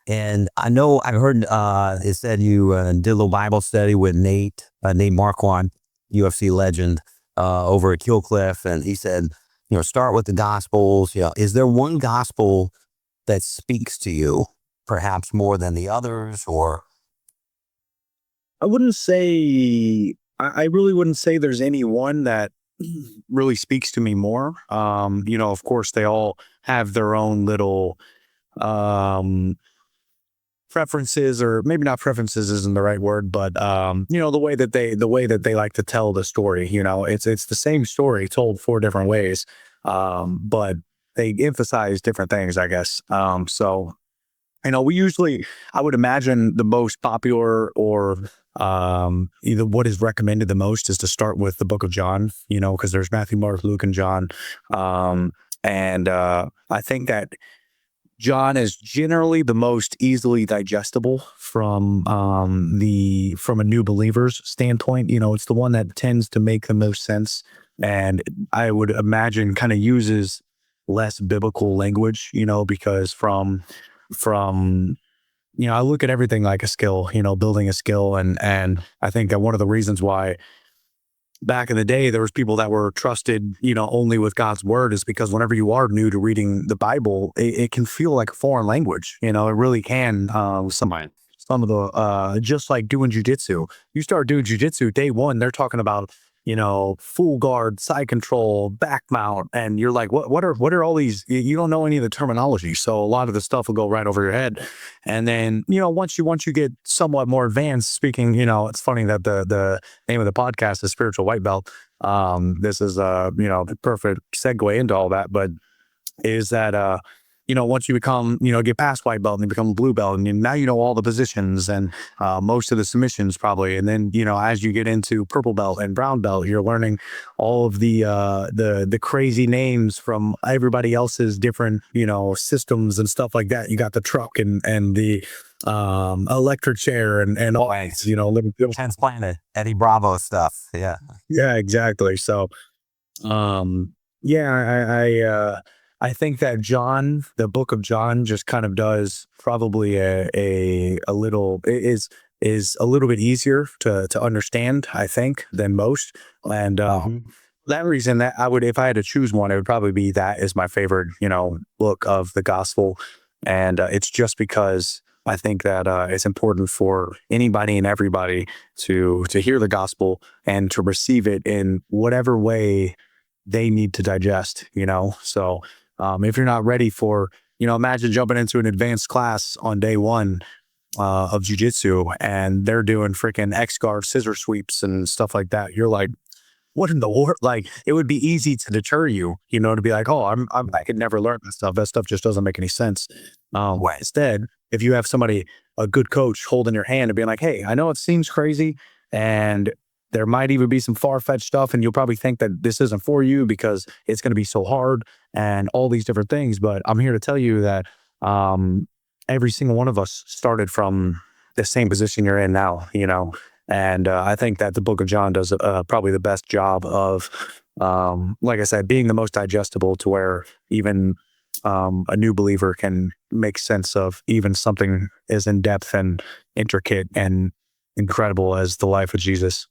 And I know I've heard it said you did a little Bible study with Nate Marquardt, UFC legend, over at Killcliff, and he said, start with the Gospels. Is there one gospel that speaks to you, perhaps more than the others, or I wouldn't say I really wouldn't say there's any one that really speaks to me more. Of course they all have their own little um preferences, or maybe not preferences isn't the right word, but the way that they like to tell the story. It's the same story told four different ways. But they emphasize different things, I guess. So we usually, I would imagine the most popular, or either what is recommended the most, is to start with the book of John, because there's Matthew, Mark, Luke, and John. And I think that John is generally the most easily digestible from a new believer's standpoint. It's the one that tends to make the most sense, and I would imagine kind of uses less biblical language, because from I look at everything like a skill, building a skill. And I think that one of the reasons why back in the day there was people that were trusted, only with God's word, is because whenever you are new to reading the Bible, it can feel like a foreign language. It really can. Some of the just like doing jiu-jitsu. You start doing jiu-jitsu day one, they're talking about full guard, side control, back mount, and you're like, what are all these? You don't know any of the terminology, so a lot of the stuff will go right over your head. And then once you get somewhat more advanced speaking, it's funny that the name of the podcast is Spiritual White Belt. This is the perfect segue into all that, but is that once you become, get past white belt and you become blue belt, and now all the positions and most of the submissions probably. And then, as you get into purple belt and brown belt, you're learning all of the crazy names from everybody else's different, systems and stuff like that. You got the truck and the electric chair and all, right, little, transplanted Eddie Bravo stuff? Yeah. yeah, exactly. So, yeah, I think that John, the book of John, just kind of does probably a little is a little bit easier to understand, I think, than most. And that reason, that I would, if I had to choose one, it would probably be that is my favorite, book of the gospel. And it's just because I think that it's important for anybody and everybody to hear the gospel and to receive it in whatever way they need to digest. So if you're not ready for, imagine jumping into an advanced class on day one of jiu-jitsu, and they're doing freaking X guard scissor sweeps and stuff like that. You're like, what in the world? Like, it would be easy to deter you, to be like, oh, I could never learn that stuff. That stuff just doesn't make any sense. Instead, if you have somebody, a good coach, holding your hand and being like, hey, I know it seems crazy, and there might even be some far-fetched stuff, and you'll probably think that this isn't for you because it's going to be so hard and all these different things. But I'm here to tell you that every single one of us started from the same position you're in now, And I think that the book of John does probably the best job of, like I said, being the most digestible, to where even a new believer can make sense of even something as in depth and intricate and incredible as the life of Jesus.